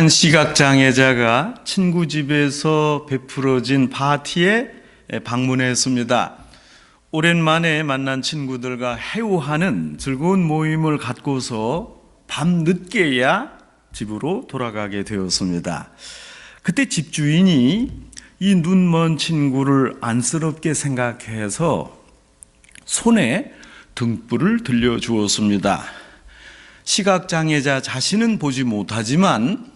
한 시각장애자가 친구 집에서 베풀어진 파티에 방문했습니다. 오랜만에 만난 친구들과 해오하는 즐거운 모임을 갖고서 밤 늦게야 집으로 돌아가게 되었습니다. 그때 집주인이 이 눈먼 친구를 안쓰럽게 생각해서 손에 등불을 들려주었습니다. 시각장애자 자신은 보지 못하지만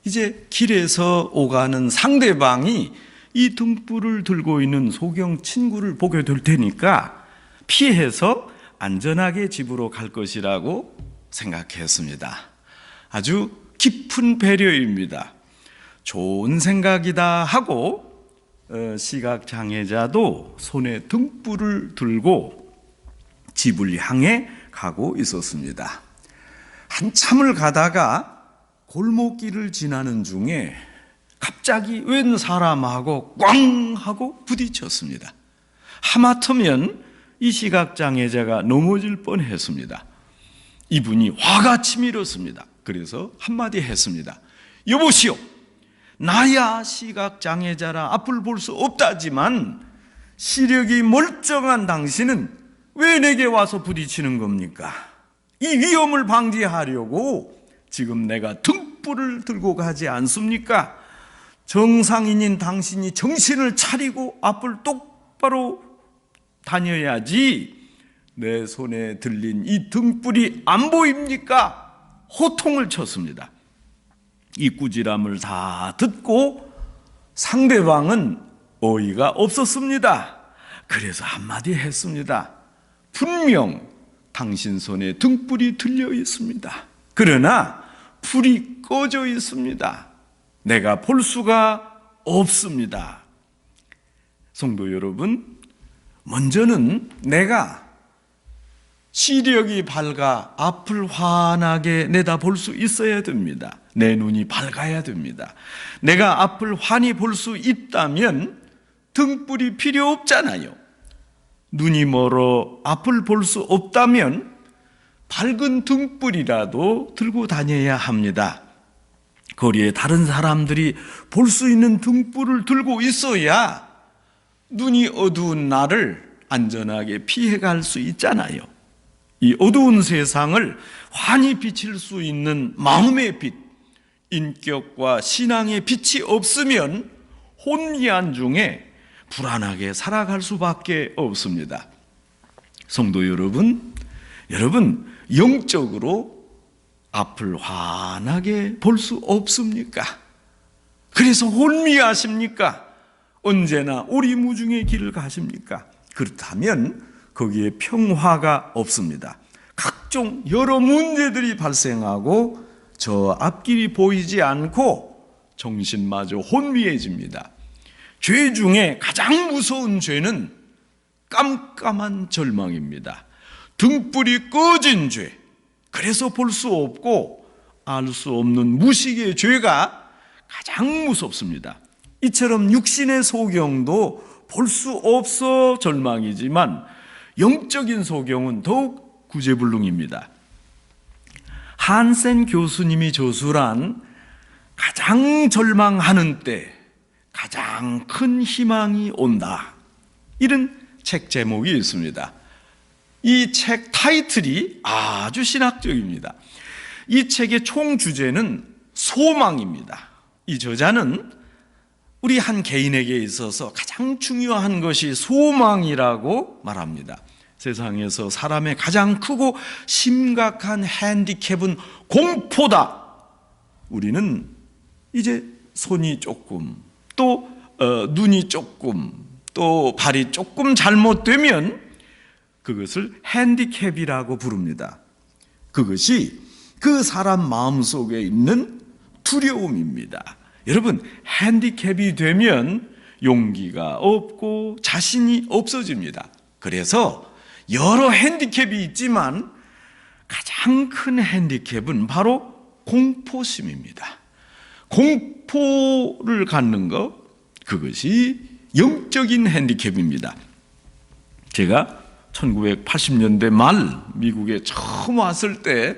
이제 길에서 오가는 상대방이 이 등불을 들고 있는 소경 친구를 보게 될 테니까 피해서 안전하게 집으로 갈 것이라고 생각했습니다. 아주 깊은 배려입니다. 좋은 생각이다 하고 시각장애자도 손에 등불을 들고 집을 향해 가고 있었습니다. 한참을 가다가 골목길을 지나는 중에 갑자기 웬 사람하고 꽝 하고 부딪혔습니다. 하마터면 이 시각장애자가 넘어질 뻔했습니다. 이분이 화가 치밀었습니다. 그래서 한마디 했습니다. 여보시오, 나야 시각장애자라 앞을 볼 수 없다지만 시력이 멀쩡한 당신은 왜 내게 와서 부딪히는 겁니까? 이 위험을 방지하려고 지금 내가 등불을 들고 가지 않습니까? 정상인인 당신이 정신을 차리고 앞을 똑바로 다녀야지 내 손에 들린 이 등불이 안 보입니까? 호통을 쳤습니다. 이 꾸지람을 다 듣고 상대방은 어이가 없었습니다. 그래서 한마디 했습니다. 분명 당신 손에 등불이 들려 있습니다. 그러나 불이 꺼져 있습니다. 내가 볼 수가 없습니다. 성도 여러분, 먼저는 내가 시력이 밝아 앞을 환하게 내다볼 수 있어야 됩니다. 내 눈이 밝아야 됩니다. 내가 앞을 환히 볼 수 있다면 등불이 필요 없잖아요. 눈이 멀어 앞을 볼 수 없다면 밝은 등불이라도 들고 다녀야 합니다. 거리에 다른 사람들이 볼 수 있는 등불을 들고 있어야 눈이 어두운 나를 안전하게 피해갈 수 있잖아요. 이 어두운 세상을 환히 비칠 수 있는 마음의 빛, 인격과 신앙의 빛이 없으면 혼미한 중에 불안하게 살아갈 수밖에 없습니다. 성도 여러분, 영적으로 앞을 환하게 볼 수 없습니까? 그래서 혼미하십니까? 언제나 오리무중의 길을 가십니까? 그렇다면 거기에 평화가 없습니다. 각종 여러 문제들이 발생하고 저 앞길이 보이지 않고 정신마저 혼미해집니다. 죄 중에 가장 무서운 죄는 깜깜한 절망입니다. 등불이 꺼진 죄, 그래서 볼 수 없고 알 수 없는 무식의 죄가 가장 무섭습니다. 이처럼 육신의 소경도 볼 수 없어 절망이지만 영적인 소경은 더욱 구제불능입니다. 한센 교수님이 저술한 가장 절망하는 때 가장 큰 희망이 온다, 이런 책 제목이 있습니다. 이 책 타이틀이 아주 신학적입니다. 이 책의 총 주제는 소망입니다. 이 저자는 우리 한 개인에게 있어서 가장 중요한 것이 소망이라고 말합니다. 세상에서 사람의 가장 크고 심각한 핸디캡은 공포다. 우리는 이제 손이 조금, 또 눈이 조금, 또 발이 조금 잘못되면 그것을 핸디캡이라고 부릅니다. 그것이 그 사람 마음속에 있는 두려움입니다. 여러분, 핸디캡이 되면 용기가 없고 자신이 없어집니다. 그래서 여러 핸디캡이 있지만 가장 큰 핸디캡은 바로 공포심입니다. 공포를 갖는 것, 그것이 영적인 핸디캡입니다. 제가 1980년대 말 미국에 처음 왔을 때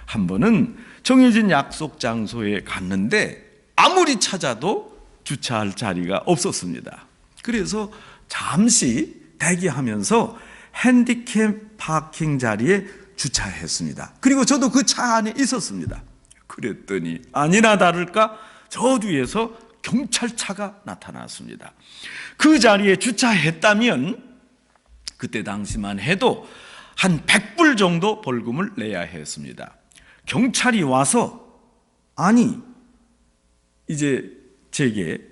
한 번은 정해진 약속 장소에 갔는데 아무리 찾아도 주차할 자리가 없었습니다. 그래서 잠시 대기하면서 핸디캡 파킹 자리에 주차했습니다. 그리고 저도 그 차 안에 있었습니다. 그랬더니 아니나 다를까 저 뒤에서 경찰차가 나타났습니다. 그 자리에 주차했다면 그때 당시만 해도 한 100불 정도 벌금을 내야 했습니다. 경찰이 와서 아니 이제 제게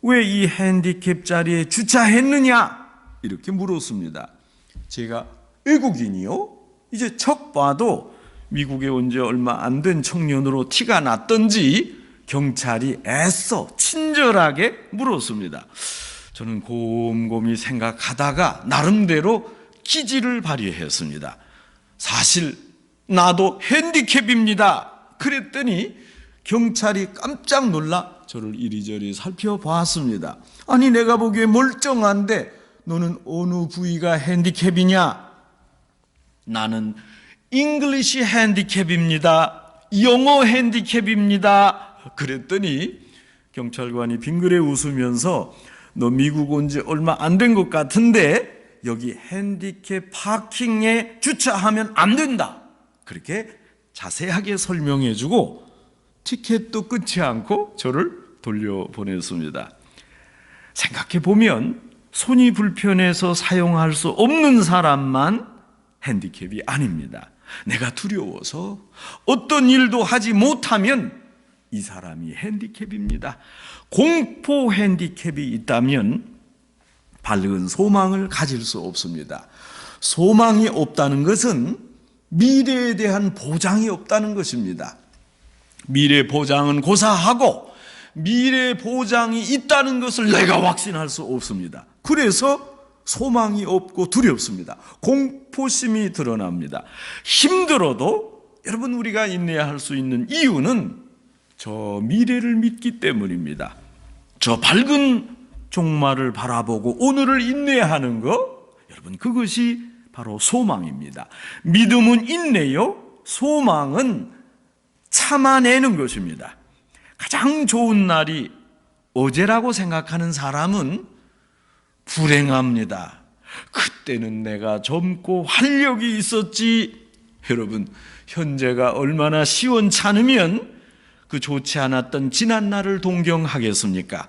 왜 이 핸디캡 자리에 주차했느냐 이렇게 물었습니다. 제가 외국인이요? 이제 척 봐도 미국에 온 지 얼마 안 된 청년으로 티가 났던지 경찰이 애써 친절하게 물었습니다. 저는 곰곰이 생각하다가 나름대로 기지를 발휘했습니다. 사실 나도 핸디캡입니다. 그랬더니 경찰이 깜짝 놀라 저를 이리저리 살펴봤습니다. 아니 내가 보기에 멀쩡한데 너는 어느 부위가 핸디캡이냐? 나는 잉글리시 핸디캡입니다. 영어 핸디캡입니다. 그랬더니 경찰관이 빙그레 웃으면서 너 미국 온 지 얼마 안 된 것 같은데 여기 핸디캡 파킹에 주차하면 안 된다. 그렇게 자세하게 설명해주고 티켓도 끊지 않고 저를 돌려보냈습니다. 생각해보면 손이 불편해서 사용할 수 없는 사람만 핸디캡이 아닙니다. 내가 두려워서 어떤 일도 하지 못하면 이 사람이 핸디캡입니다. 공포 핸디캡이 있다면 밝은 소망을 가질 수 없습니다. 소망이 없다는 것은 미래에 대한 보장이 없다는 것입니다. 미래 보장은 고사하고 미래 보장이 있다는 것을 내가 확신할 수 없습니다. 그래서 소망이 없고 두렵습니다. 공포심이 드러납니다. 힘들어도 여러분 우리가 인내할 수 있는 이유는 저 미래를 믿기 때문입니다. 저 밝은 종말을 바라보고 오늘을 인내하는 것, 여러분 그것이 바로 소망입니다. 믿음은 인내요, 소망은 참아내는 것입니다. 가장 좋은 날이 어제라고 생각하는 사람은 불행합니다. 그때는 내가 젊고 활력이 있었지. 여러분, 현재가 얼마나 시원찮으면 그 좋지 않았던 지난 날을 동경하겠습니까?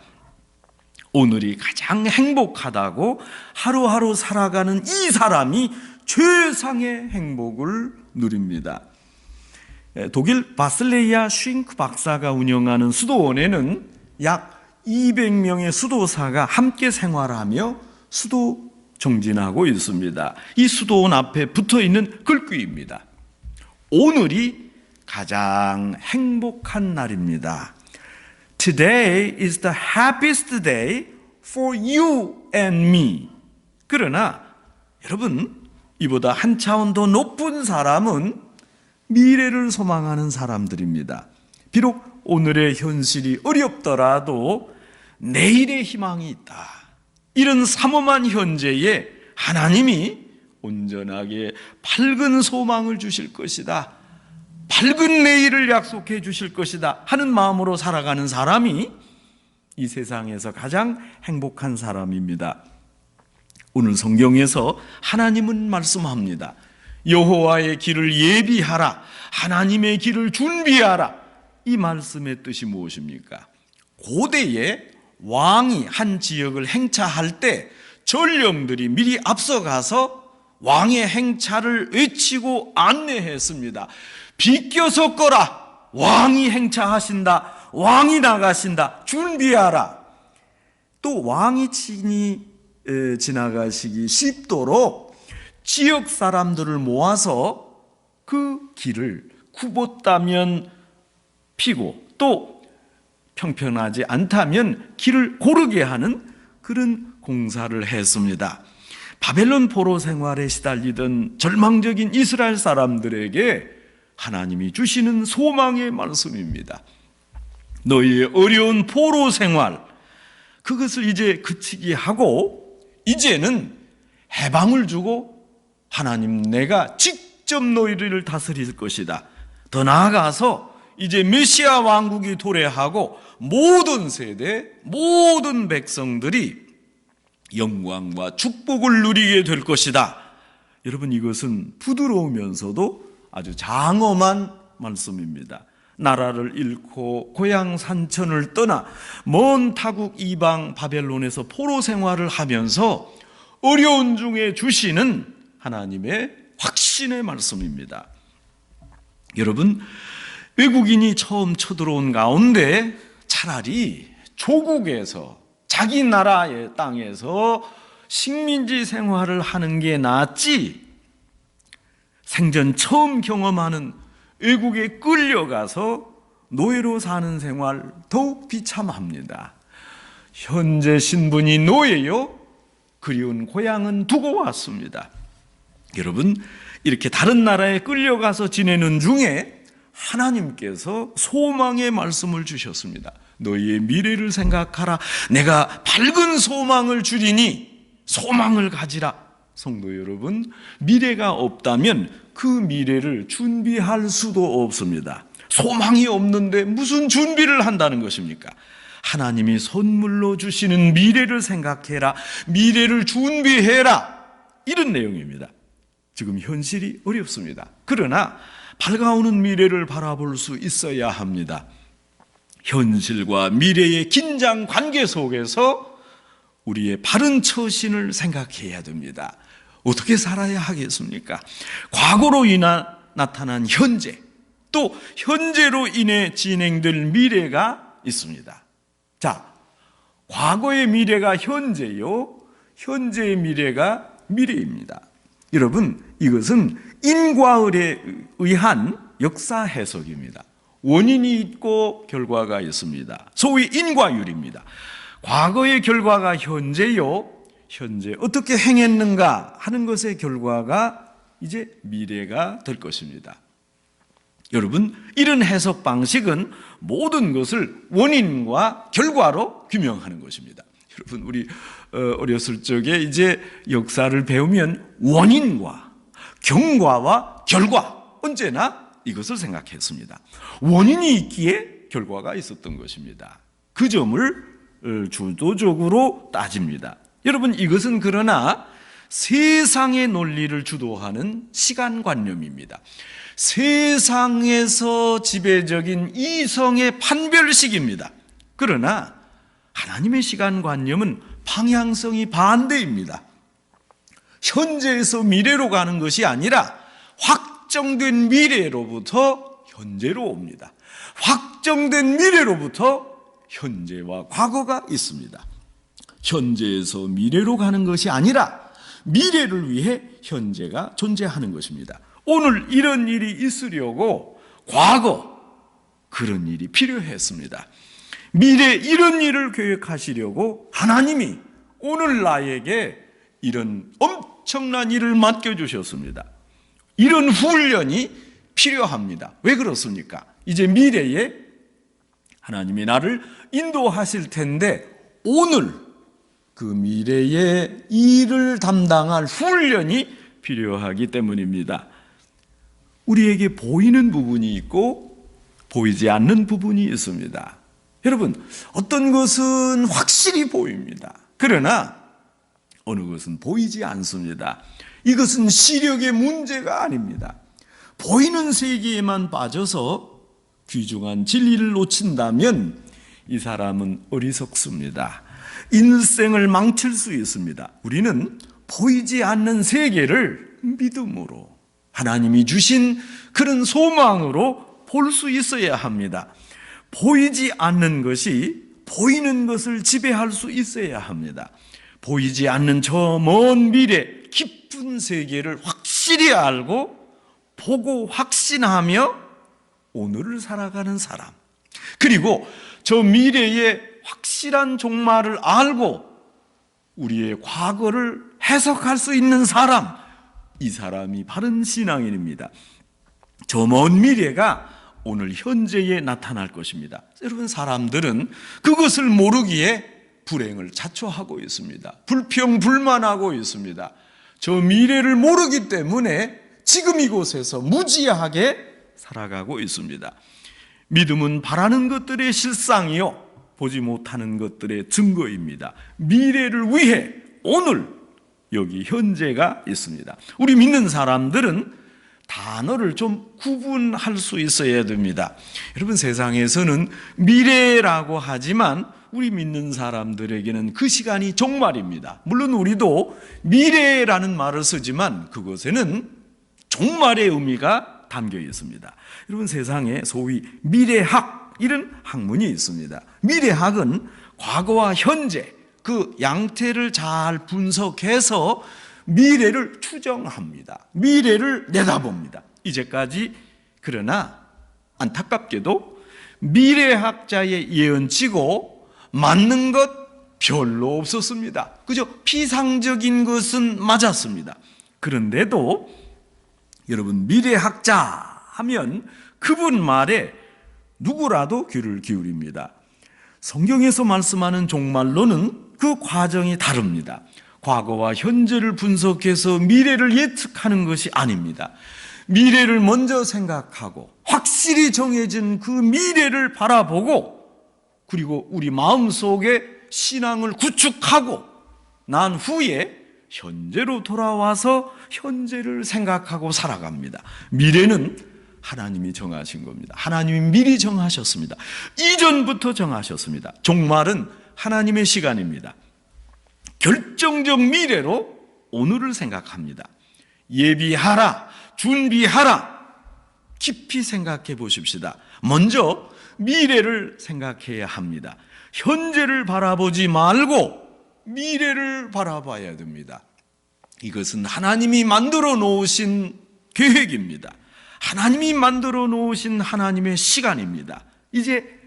오늘이 가장 행복하다고 하루하루 살아가는 이 사람이 최상의 행복을 누립니다. 독일 바슬레이아 쉰크 박사가 운영하는 수도원에는 약 200명의 수도사가 함께 생활하며 수도 정진하고 있습니다. 이 수도원 앞에 붙어있는 글귀입니다. 오늘이 가장 행복한 날입니다. Today is the happiest day for you and me. 그러나 여러분, 이보다 한 차원 더 높은 사람은 미래를 소망하는 사람들입니다. 비록 오늘의 현실이 어렵더라도 내일의 희망이 있다. 이런 삼엄한 현재에 하나님이 온전하게 밝은 소망을 주실 것이다, 밝은 내일을 약속해 주실 것이다 하는 마음으로 살아가는 사람이 이 세상에서 가장 행복한 사람입니다. 오늘 성경에서 하나님은 말씀합니다. 여호와의 길을 예비하라, 하나님의 길을 준비하라. 이 말씀의 뜻이 무엇입니까? 고대에 왕이 한 지역을 행차할 때 전령들이 미리 앞서가서 왕의 행차를 외치고 안내했습니다. 비껴서 꺼라, 왕이 행차하신다, 왕이 나가신다, 준비하라. 또 왕이 친히 지나가시기 쉽도록 지역 사람들을 모아서 그 길을 굽었다면 피고 또 평평하지 않다면 길을 고르게 하는 그런 공사를 했습니다. 바벨론 포로 생활에 시달리던 절망적인 이스라엘 사람들에게 하나님이 주시는 소망의 말씀입니다. 너희의 어려운 포로 생활, 그것을 이제 그치게 하고 이제는 해방을 주고 하나님 내가 직접 너희를 다스릴 것이다. 더 나아가서 이제 메시아 왕국이 도래하고 모든 세대, 모든 백성들이 영광과 축복을 누리게 될 것이다. 여러분, 이것은 부드러우면서도 아주 장엄한 말씀입니다. 나라를 잃고 고향 산천을 떠나 먼 타국 이방 바벨론에서 포로 생활을 하면서 어려운 중에 주시는 하나님의 확신의 말씀입니다. 여러분, 외국인이 처음 쳐들어온 가운데 차라리 조국에서, 자기 나라의 땅에서 식민지 생활을 하는 게 낫지, 생전 처음 경험하는 외국에 끌려가서 노예로 사는 생활 더욱 비참합니다. 현재 신분이 노예요, 그리운 고향은 두고 왔습니다. 여러분, 이렇게 다른 나라에 끌려가서 지내는 중에 하나님께서 소망의 말씀을 주셨습니다. 너희의 미래를 생각하라. 내가 밝은 소망을 주리니 소망을 가지라. 성도 여러분, 미래가 없다면 그 미래를 준비할 수도 없습니다. 소망이 없는데 무슨 준비를 한다는 것입니까? 하나님이 선물로 주시는 미래를 생각해라. 미래를 준비해라. 이런 내용입니다. 지금 현실이 어렵습니다. 그러나 밝아오는 미래를 바라볼 수 있어야 합니다. 현실과 미래의 긴장 관계 속에서 우리의 바른 처신을 생각해야 됩니다. 어떻게 살아야 하겠습니까? 과거로 나타난 현재, 또 현재로 인해 진행될 미래가 있습니다. 자, 과거의 미래가 현재요, 현재의 미래가 미래입니다. 여러분, 이것은 인과을에 의한 역사 해석입니다. 원인이 있고 결과가 있습니다. 소위 인과율입니다. 과거의 결과가 현재요, 현재 어떻게 행했는가 하는 것의 결과가 이제 미래가 될 것입니다. 여러분, 이런 해석 방식은 모든 것을 원인과 결과로 규명하는 것입니다. 여러분, 우리 어렸을 적에 이제 역사를 배우면 원인과 경과와 결과, 언제나 이것을 생각했습니다. 원인이 있기에 결과가 있었던 것입니다. 그 점을 주도적으로 따집니다. 여러분, 이것은 그러나 세상의 논리를 주도하는 시간관념입니다. 세상에서 지배적인 이성의 판별식입니다. 그러나 하나님의 시간관념은 방향성이 반대입니다. 현재에서 미래로 가는 것이 아니라 확정된 미래로부터 현재로 옵니다. 확정된 미래로부터 현재와 과거가 있습니다. 현재에서 미래로 가는 것이 아니라 미래를 위해 현재가 존재하는 것입니다. 오늘 이런 일이 있으려고 과거 그런 일이 필요했습니다. 미래 이런 일을 계획하시려고 하나님이 오늘 나에게 이런 엄청난 일을 맡겨주셨습니다. 이런 훈련이 필요합니다. 왜 그렇습니까? 이제 미래에 하나님이 나를 인도하실 텐데 오늘 그 미래의 일을 담당할 훈련이 필요하기 때문입니다. 우리에게 보이는 부분이 있고 보이지 않는 부분이 있습니다. 여러분, 어떤 것은 확실히 보입니다. 그러나 어느 것은 보이지 않습니다. 이것은 시력의 문제가 아닙니다. 보이는 세계에만 빠져서 귀중한 진리를 놓친다면 이 사람은 어리석습니다. 인생을 망칠 수 있습니다. 우리는 보이지 않는 세계를 믿음으로, 하나님이 주신 그런 소망으로 볼 수 있어야 합니다. 보이지 않는 것이 보이는 것을 지배할 수 있어야 합니다. 보이지 않는 저 먼 미래 깊은 세계를 확실히 알고 보고 확신하며 오늘을 살아가는 사람, 그리고 저 미래의 확실한 종말을 알고 우리의 과거를 해석할 수 있는 사람, 이 사람이 바른 신앙인입니다. 저 먼 미래가 오늘 현재에 나타날 것입니다. 여러분, 사람들은 그것을 모르기에 불행을 자초하고 있습니다. 불평불만하고 있습니다. 저 미래를 모르기 때문에 지금 이곳에서 무지하게 살아가고 있습니다. 믿음은 바라는 것들의 실상이요 보지 못하는 것들의 증거입니다. 미래를 위해 오늘 여기 현재가 있습니다. 우리 믿는 사람들은 단어를 좀 구분할 수 있어야 됩니다. 여러분, 세상에서는 미래라고 하지만 우리 믿는 사람들에게는 그 시간이 종말입니다. 물론 우리도 미래라는 말을 쓰지만 그것에는 종말의 의미가 담겨 있습니다. 여러분, 세상에 소위 미래학 이런 학문이 있습니다. 미래학은 과거와 현재 그 양태를 잘 분석해서 미래를 추정합니다. 미래를 내다봅니다. 이제까지 그러나 안타깝게도 미래학자의 예언치고 맞는 것 별로 없었습니다. 그저 피상적인 것은 맞았습니다. 그런데도 여러분, 미래학자 하면 그분 말에 누구라도 귀를 기울입니다. 성경에서 말씀하는 종말론은 그 과정이 다릅니다. 과거와 현재를 분석해서 미래를 예측하는 것이 아닙니다. 미래를 먼저 생각하고 확실히 정해진 그 미래를 바라보고 그리고 우리 마음속에 신앙을 구축하고 난 후에 현재로 돌아와서 현재를 생각하고 살아갑니다. 미래는 하나님이 정하신 겁니다. 하나님이 미리 정하셨습니다. 이전부터 정하셨습니다. 종말은 하나님의 시간입니다. 결정적 미래로 오늘을 생각합니다. 예비하라, 준비하라. 깊이 생각해 보십시다. 먼저 미래를 생각해야 합니다. 현재를 바라보지 말고 미래를 바라봐야 됩니다. 이것은 하나님이 만들어 놓으신 계획입니다. 하나님이 만들어 놓으신 하나님의 시간입니다. 이제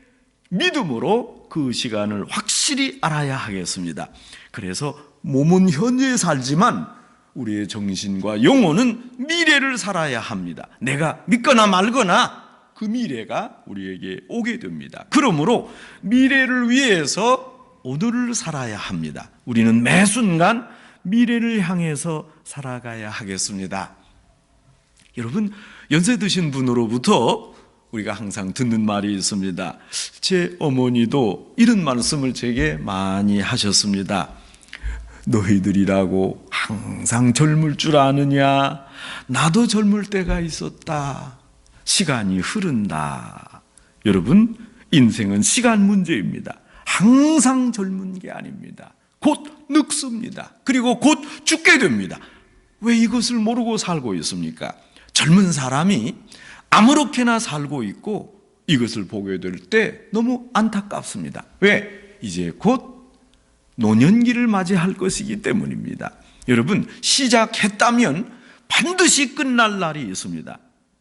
믿음으로 그 시간을 확실히 알아야 하겠습니다. 그래서 몸은 현재에 살지만 우리의 정신과 영혼은 미래를 살아야 합니다. 내가 믿거나 말거나 그 미래가 우리에게 오게 됩니다. 그러므로 미래를 위해서 오늘을 살아야 합니다. 우리는 매 순간 미래를 향해서 살아가야 하겠습니다. 여러분, 연세 드신 분으로부터 우리가 항상 듣는 말이 있습니다. 제 어머니도 이런 말씀을 제게 많이 하셨습니다. 너희들이라고 항상 젊을 줄 아느냐? 나도 젊을 때가 있었다. 시간이 흐른다. 여러분, 인생은 시간 문제입니다. 항상 젊은 게 아닙니다. 곧 늙습니다. 그리고 곧 죽게 됩니다. 왜 이것을 모르고 살고 있습니까? 젊은 사람이 아무렇게나 살고 있고 이것을 보게 될 때 너무 안타깝습니다. 왜? 이제 곧 노년기를 맞이할 것이기 때문입니다. 여러분, 시작했다면 반드시 끝날 날이 있습니다.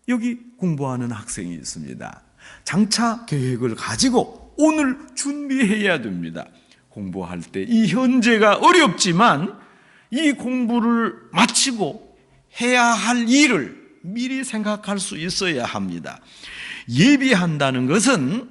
여기 공부하는 학생이 있습니다. 장차 계획을 가지고 오늘 준비해야 됩니다. 공부할 때 이 현재가 어렵지만 이 공부를 마치고 해야 할 일을 미리 생각할 수 있어야 합니다. 예비한다는 것은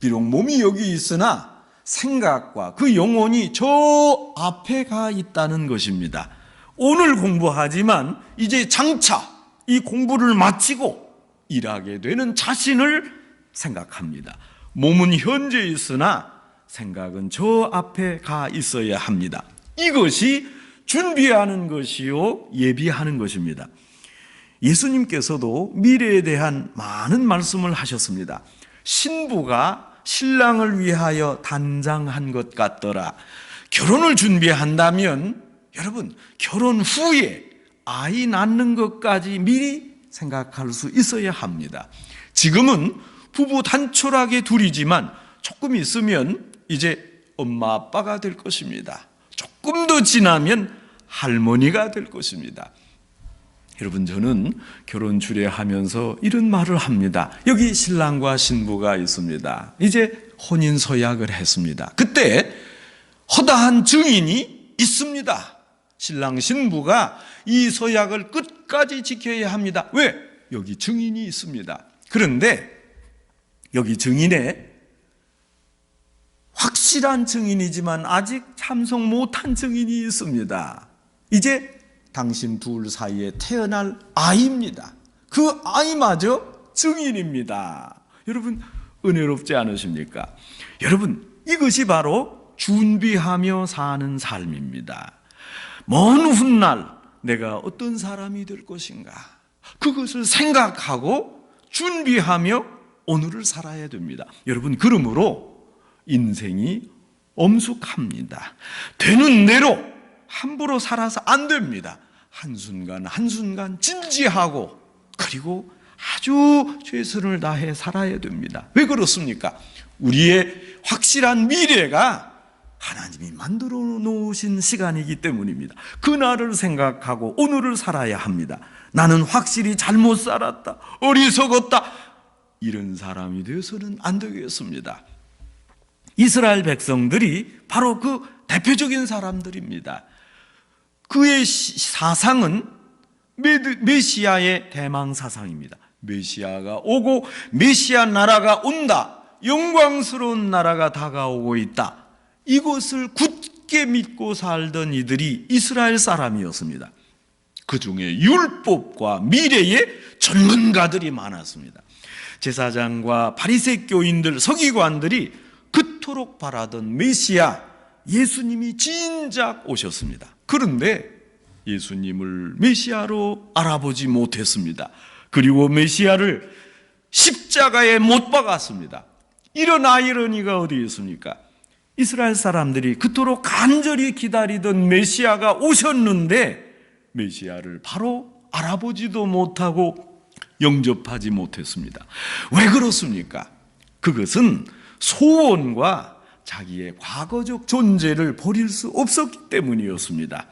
비록 몸이 여기 있으나 생각과 그 영혼이 저 앞에 가 있다는 것입니다. 오늘 공부하지만 이제 장차 이 공부를 마치고 일하게 되는 자신을 생각합니다. 몸은 현재 있으나 생각은 저 앞에 가 있어야 합니다. 이것이 준비하는 것이요 예비하는 것입니다. 예수님께서도 미래에 대한 많은 말씀을 하셨습니다. 신부가 신랑을 위하여 단장한 것 같더라. 결혼을 준비한다면 여러분, 결혼 후에 아이 낳는 것까지 미리 생각할 수 있어야 합니다. 지금은 부부 단촐하게 둘이지만 조금 있으면 이제 엄마 아빠가 될 것입니다. 조금 더 지나면 할머니가 될 것입니다. 여러분, 저는 결혼 주례하면서 이런 말을 합니다. 여기 신랑과 신부가 있습니다. 이제 혼인 서약을 했습니다. 그때 허다한 증인이 있습니다. 신랑 신부가 이 서약을 끝까지 지켜야 합니다. 왜? 여기 증인이 있습니다. 그런데 여기 증인에 확실한 증인이지만 아직 참석 못한 증인이 있습니다. 이제 당신 둘 사이에 태어날 아이입니다. 그 아이마저 증인입니다. 여러분, 은혜롭지 않으십니까? 여러분, 이것이 바로 준비하며 사는 삶입니다. 먼 훗날 내가 어떤 사람이 될 것인가, 그것을 생각하고 준비하며 오늘을 살아야 됩니다. 여러분, 그러므로 인생이 엄숙합니다. 되는 대로 함부로 살아서 안 됩니다. 한순간 한순간 진지하고 그리고 아주 최선을 다해 살아야 됩니다. 왜 그렇습니까? 우리의 확실한 미래가 하나님이 만들어 놓으신 시간이기 때문입니다. 그날을 생각하고 오늘을 살아야 합니다. 나는 확실히 잘못 살았다, 어리석었다, 이런 사람이 되어서는 안 되겠습니다. 이스라엘 백성들이 바로 그 대표적인 사람들입니다. 그의 사상은 메시아의 대망 사상입니다. 메시아가 오고 메시아 나라가 온다, 영광스러운 나라가 다가오고 있다, 이것을 굳게 믿고 살던 이들이 이스라엘 사람이었습니다. 그 중에 율법과 미래의 전문가들이 많았습니다. 제사장과 바리새 교인들, 서기관들이 그토록 바라던 메시아 예수님이 진작 오셨습니다. 그런데 예수님을 메시아로 알아보지 못했습니다. 그리고 메시아를 십자가에 못 박았습니다. 이런 아이러니가 어디 있습니까? 이스라엘 사람들이 그토록 간절히 기다리던 메시아가 오셨는데 메시아를 바로 알아보지도 못하고 영접하지 못했습니다. 왜 그렇습니까? 그것은 소원과 자기의 과거적 존재를 버릴 수 없었기 때문이었습니다.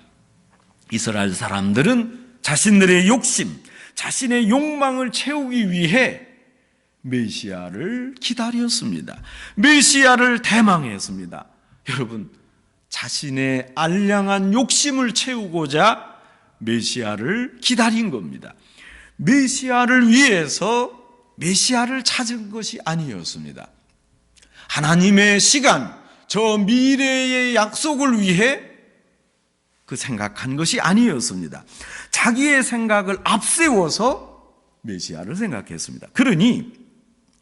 이스라엘 사람들은 자신들의 욕심, 자신의 욕망을 채우기 위해 메시아를 기다렸습니다. 메시아를 대망했습니다. 여러분, 자신의 알량한 욕심을 채우고자 메시아를 기다린 겁니다. 메시아를 위해서 메시아를 찾은 것이 아니었습니다. 하나님의 시간, 저 미래의 약속을 위해 그 생각한 것이 아니었습니다. 자기의 생각을 앞세워서 메시아를 생각했습니다. 그러니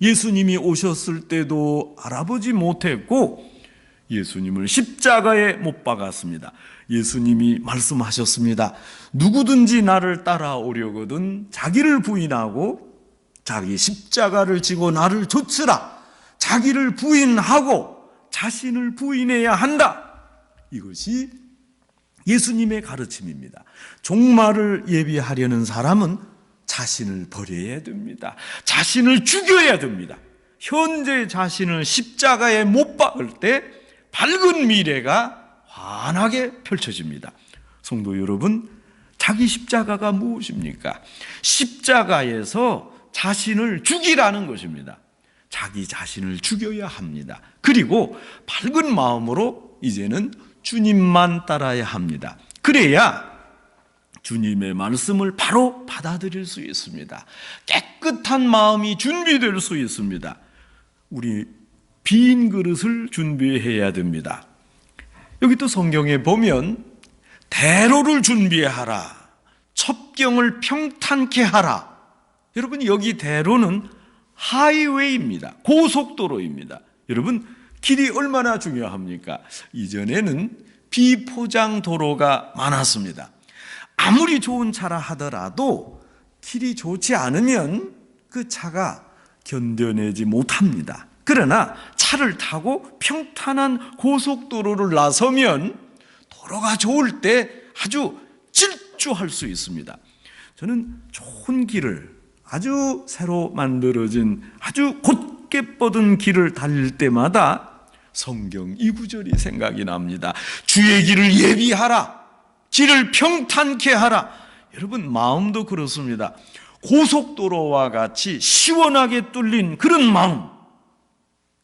예수님이 오셨을 때도 알아보지 못했고 예수님을 십자가에 못 박았습니다. 예수님이 말씀하셨습니다. 누구든지 나를 따라오려거든 자기를 부인하고 자기 십자가를 지고 나를 좇으라. 자기를 부인하고 자신을 부인해야 한다. 이것이 예수님의 가르침입니다. 종말을 예비하려는 사람은 자신을 버려야 됩니다. 자신을 죽여야 됩니다. 현재 자신을 십자가에 못 박을 때 밝은 미래가 환하게 펼쳐집니다. 성도 여러분, 자기 십자가가 무엇입니까? 십자가에서 자신을 죽이라는 것입니다. 자기 자신을 죽여야 합니다. 그리고 밝은 마음으로 이제는 주님만 따라야 합니다. 그래야 주님의 말씀을 바로 받아들일 수 있습니다. 깨끗한 마음이 준비될 수 있습니다. 우리 빈 그릇을 준비해야 됩니다. 여기 또 성경에 보면 대로를 준비하라, 첩경을 평탄케 하라. 여러분, 여기 대로는 하이웨이입니다. 고속도로입니다. 여러분, 길이 얼마나 중요합니까? 이전에는 비포장 도로가 많았습니다. 아무리 좋은 차라 하더라도 길이 좋지 않으면 그 차가 견뎌내지 못합니다. 그러나 차를 타고 평탄한 고속도로를 나서면 도로가 좋을 때 아주 질주할 수 있습니다. 저는 좋은 길을, 아주 새로 만들어진 아주 곧게 뻗은 길을 달릴 때마다 성경 이 구절이 생각이 납니다. 주의 길을 예비하라, 길을 평탄케 하라. 여러분, 마음도 그렇습니다. 고속도로와 같이 시원하게 뚫린 그런 마음,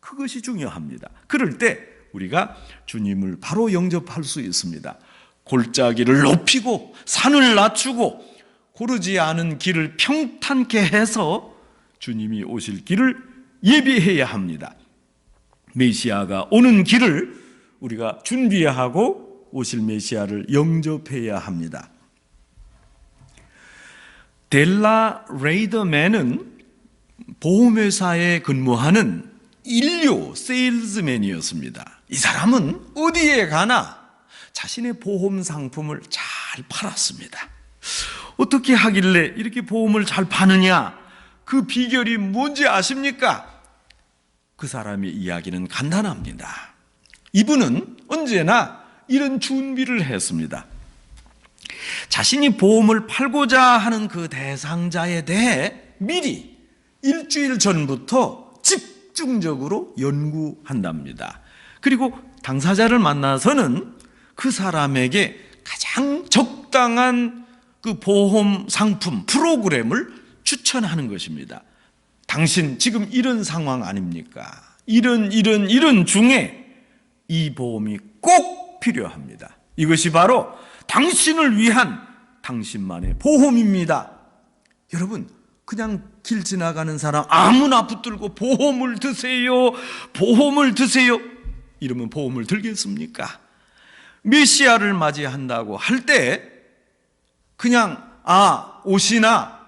그것이 중요합니다. 그럴 때 우리가 주님을 바로 영접할 수 있습니다. 골짜기를 높이고 산을 낮추고 고르지 않은 길을 평탄케 해서 주님이 오실 길을 예비해야 합니다. 메시아가 오는 길을 우리가 준비하고 오실 메시아를 영접해야 합니다. 델라 레이더맨은 보험회사에 근무하는 인류 세일즈맨이었습니다. 이 사람은 어디에 가나 자신의 보험 상품을 잘 팔았습니다. 어떻게 하길래 이렇게 보험을 잘 파느냐? 그 비결이 뭔지 아십니까? 그 사람의 이야기는 간단합니다. 이분은 언제나 이런 준비를 했습니다. 자신이 보험을 팔고자 하는 그 대상자에 대해 미리 일주일 전부터 집중적으로 연구한답니다. 그리고 당사자를 만나서는 그 사람에게 가장 적당한 그 보험 상품 프로그램을 추천하는 것입니다. 당신 지금 이런 상황 아닙니까? 이런 중에 이 보험이 꼭 필요합니다. 이것이 바로 당신을 위한 당신만의 보험입니다. 여러분, 그냥 길 지나가는 사람 아무나 붙들고 보험을 드세요, 보험을 드세요 이러면 보험을 들겠습니까? 메시아를 맞이한다고 할 때 그냥 오시나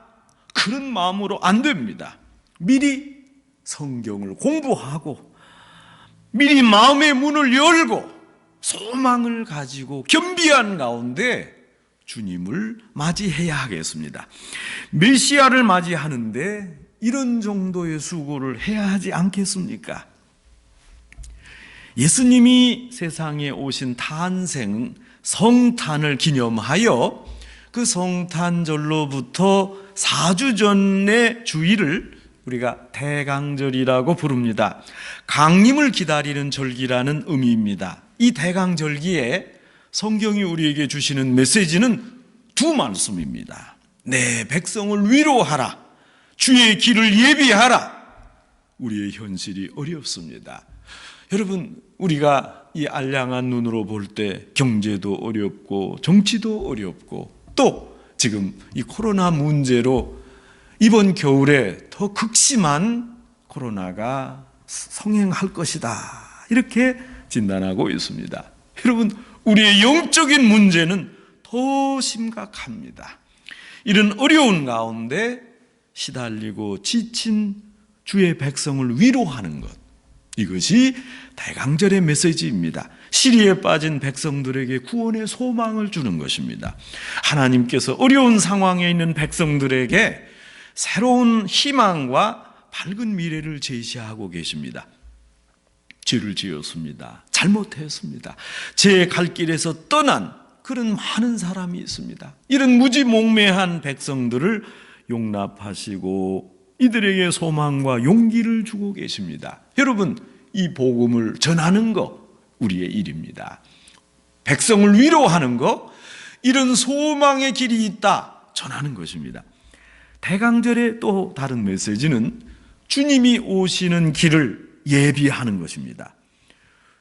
그런 마음으로 안 됩니다. 미리 성경을 공부하고 미리 마음의 문을 열고 소망을 가지고 겸비한 가운데 주님을 맞이해야 하겠습니다. 메시아를 맞이하는데 이런 정도의 수고를 해야 하지 않겠습니까? 예수님이 세상에 오신 탄생 성탄을 기념하여 그 성탄절로부터 4주 전의 주일을 우리가 대강절이라고 부릅니다. 강림을 기다리는 절기라는 의미입니다. 이 대강절기에 성경이 우리에게 주시는 메시지는 두 말씀입니다. 내 백성을 위로하라. 주의 길을 예비하라. 우리의 현실이 어렵습니다. 여러분, 우리가 이 알량한 눈으로 볼 때 경제도 어렵고 정치도 어렵고 또 지금 이 코로나 문제로 이번 겨울에 더 극심한 코로나가 성행할 것이다 이렇게 진단하고 있습니다. 여러분, 우리의 영적인 문제는 더 심각합니다. 이런 어려운 가운데 시달리고 지친 주의 백성을 위로하는 것, 이것이 대강절의 메시지입니다. 시리에 빠진 백성들에게 구원의 소망을 주는 것입니다. 하나님께서 어려운 상황에 있는 백성들에게 새로운 희망과 밝은 미래를 제시하고 계십니다. 죄를 지었습니다. 잘못했습니다. 제 갈 길에서 떠난 그런 많은 사람이 있습니다. 이런 무지몽매한 백성들을 용납하시고 이들에게 소망과 용기를 주고 계십니다. 여러분, 이 복음을 전하는 것 우리의 일입니다. 백성을 위로하는 것, 이런 소망의 길이 있다 전하는 것입니다. 대강절의 또 다른 메시지는 주님이 오시는 길을 예비하는 것입니다.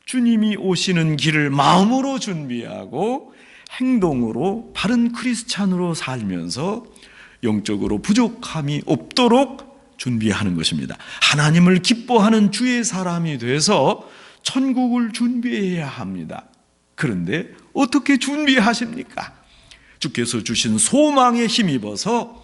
주님이 오시는 길을 마음으로 준비하고 행동으로 바른 크리스찬으로 살면서 영적으로 부족함이 없도록 준비하는 것입니다. 하나님을 기뻐하는 주의 사람이 돼서 천국을 준비해야 합니다. 그런데 어떻게 준비하십니까? 주께서 주신 소망에 힘입어서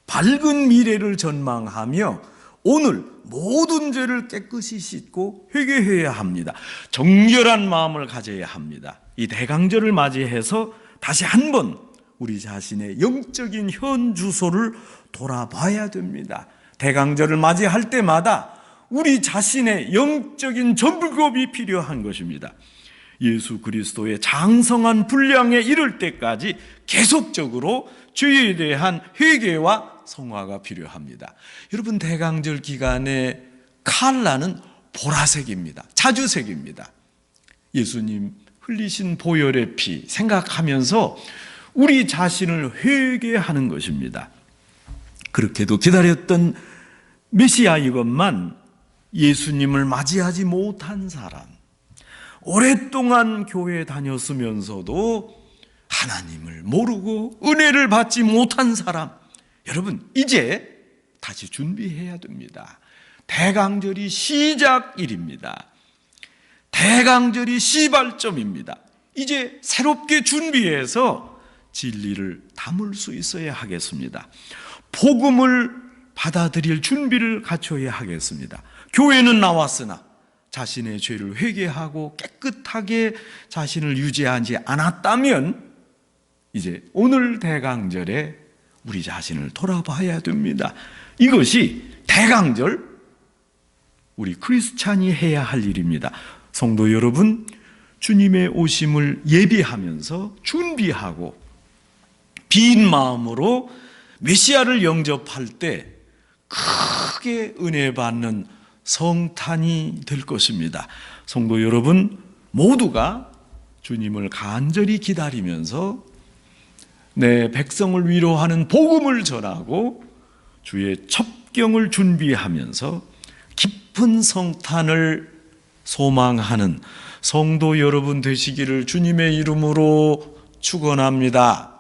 밝은 미래를 전망하며 오늘 모든 죄를 깨끗이 씻고 회개해야 합니다. 정결한 마음을 가져야 합니다. 이 대강절을 맞이해서 다시 한번 우리 자신의 영적인 현 주소를 돌아봐야 됩니다. 대강절을 맞이할 때마다 우리 자신의 영적인 전불급이 필요한 것입니다. 예수 그리스도의 장성한 분량에 이를 때까지 계속적으로 죄에 대한 회개와 성화가 필요합니다. 여러분, 대강절 기간에 칼라는 보라색입니다. 자주색입니다. 예수님 흘리신 보혈의 피 생각하면서 우리 자신을 회개하는 것입니다. 그렇게도 기다렸던 메시아 이것만 예수님을 맞이하지 못한 사람, 오랫동안 교회에 다녔으면서도 하나님을 모르고 은혜를 받지 못한 사람, 여러분, 이제 다시 준비해야 됩니다. 대강절이 시작일입니다. 대강절이 시발점입니다. 이제 새롭게 준비해서 진리를 담을 수 있어야 하겠습니다. 복음을 받아들일 준비를 갖춰야 하겠습니다. 교회는 나왔으나 자신의 죄를 회개하고 깨끗하게 자신을 유지하지 않았다면 이제 오늘 대강절에 우리 자신을 돌아봐야 됩니다. 이것이 대강절 우리 크리스찬이 해야 할 일입니다. 성도 여러분, 주님의 오심을 예비하면서 준비하고 빈 마음으로 메시아를 영접할 때 크게 은혜 받는 성탄이 될 것입니다. 성도 여러분 모두가 주님을 간절히 기다리면서 내 백성을 위로하는 복음을 전하고 주의 첩경을 준비하면서 깊은 성탄을 소망하는 성도 여러분 되시기를 주님의 이름으로 축원합니다.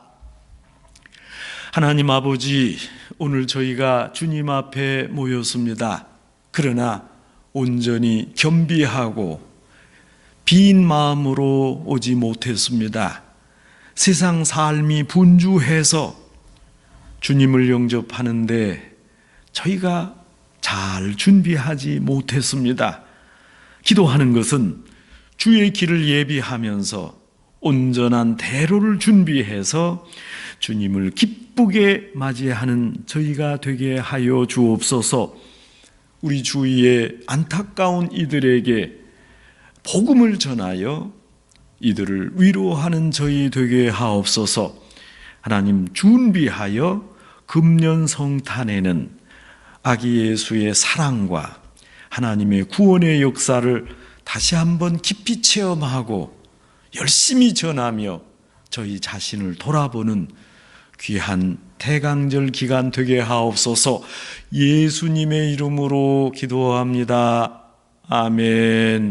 하나님 아버지, 오늘 저희가 주님 앞에 모였습니다. 그러나 온전히 겸비하고 빈 마음으로 오지 못했습니다. 세상 삶이 분주해서 주님을 영접하는데 저희가 잘 준비하지 못했습니다. 기도하는 것은 주의 길을 예비하면서 온전한 대로를 준비해서 주님을 기쁘게 맞이하는 저희가 되게 하여 주옵소서. 우리 주위에 안타까운 이들에게 복음을 전하여 이들을 위로하는 저희 되게 하옵소서. 하나님, 준비하여 금년 성탄에는 아기 예수의 사랑과 하나님의 구원의 역사를 다시 한번 깊이 체험하고 열심히 전하며 저희 자신을 돌아보는 귀한 대강절 기간 되게 하옵소서. 예수님의 이름으로 기도합니다. 아멘.